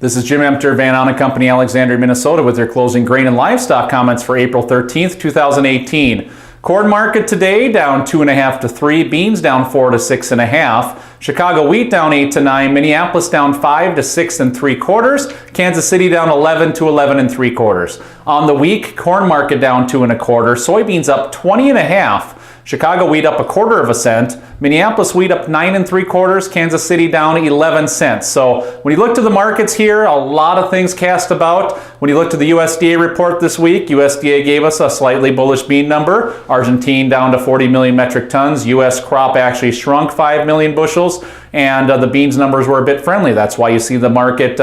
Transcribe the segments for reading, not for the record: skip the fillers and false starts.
This is Jim Emter, Van Ahn Co, Alexandria, Minnesota, with your closing grain and livestock comments for April 13th, 2018. Corn market today down 2.5 to 3, beans down 4 to 6.5, Chicago wheat down 8 to 9, Minneapolis down 5 to 6 3/4, Kansas City down 11 to 11 3/4. On the week, corn market down 2 1/4, soybeans up 20.5. Chicago wheat up 1/4 cent, Minneapolis wheat up 9 3/4, Kansas City down 11 cents. So when you look to the markets here, a lot of things cast about. When you look to the USDA report this week, USDA gave us a slightly bullish bean number. Argentina down to 40 million metric tons. U.S. crop actually shrunk 5 million bushels. And the beans numbers were a bit friendly. That's why you see the market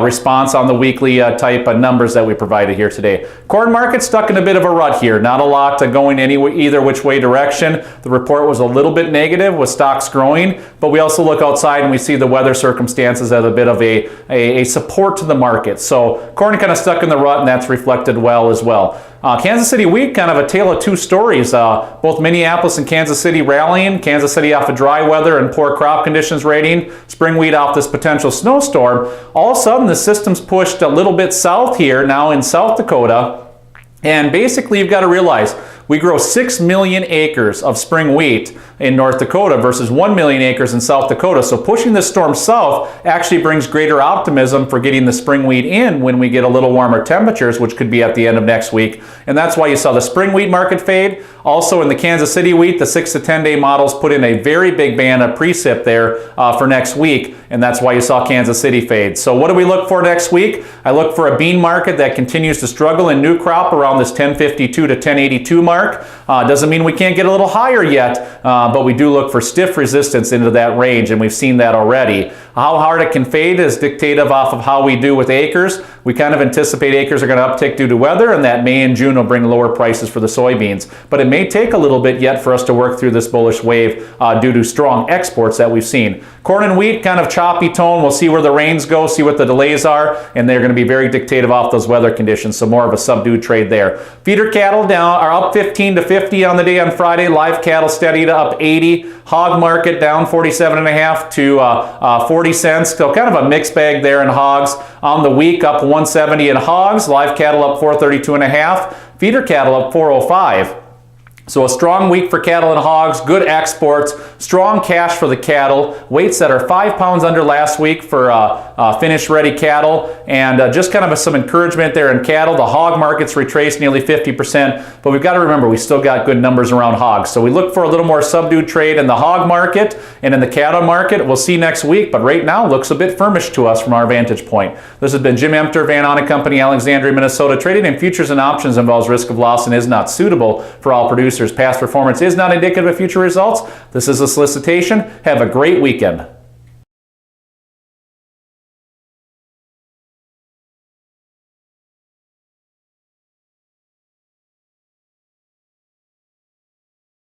response on the weekly type of numbers that we provided here today. Corn market stuck in a bit of a rut here. Not a lot going either which way direction. The report was a little bit negative with stocks growing, but we also look outside and we see the weather circumstances as a bit of a support to the market. So corn kind of stuck in the rut, and that's reflected well as well. Kansas City wheat, kind of a tale of two stories. Both Minneapolis and Kansas City rallying. Kansas City off of dry weather and poor crop conditions rating. Spring wheat off this potential snowstorm. All of a sudden, the system's pushed a little bit south here, now in South Dakota. And basically, you've got to realize, we grow 6 million acres of spring wheat in North Dakota versus 1 million acres in South Dakota. So pushing this storm south actually brings greater optimism for getting the spring wheat in when we get a little warmer temperatures, which could be at the end of next week. And that's why you saw the spring wheat market fade. Also in the Kansas City wheat, the 6 to 10 day models put in a very big band of precip there for next week. And that's why you saw Kansas City fade. So what do we look for next week? I look for a bean market that continues to struggle in new crop around this 1052 to 1082 mark. Doesn't mean we can't get a little higher yet, but we do look for stiff resistance into that range, and we've seen that already. How hard it can fade is dictative off of how we do with acres. We kind of anticipate acres are going to uptick due to weather, and that May and June will bring lower prices for the soybeans. But it may take a little bit yet for us to work through this bullish wave due to strong exports that we've seen. Corn and wheat, kind of choppy tone. We'll see where the rains go, see what the delays are, and they're going to be very dictative off those weather conditions, so more of a subdued trade there. Feeder cattle down are up 15 to 50 on the day on Friday. Live cattle steady to up 80. Hog market down 47.5 to 40 cents. So kind of a mixed bag there in hogs. On the week, up 170 in hogs. Live cattle up 432.5. Feeder cattle up 405. So a strong week for cattle and hogs, good exports, strong cash for the cattle, weights that are 5 pounds under last week for finished ready cattle, and just kind of some encouragement there in cattle. The hog market's retraced nearly 50%, but we've got to remember we still got good numbers around hogs. So we look for a little more subdued trade in the hog market and in the cattle market. We'll see next week, but right now looks a bit firmish to us from our vantage point. This has been Jim Emter, Van Ahn Co, Alexandria, Minnesota. Trading in futures and options involves risk of loss and is not suitable for all producers. Past performance is not indicative of future results. This is a solicitation. Have a great weekend.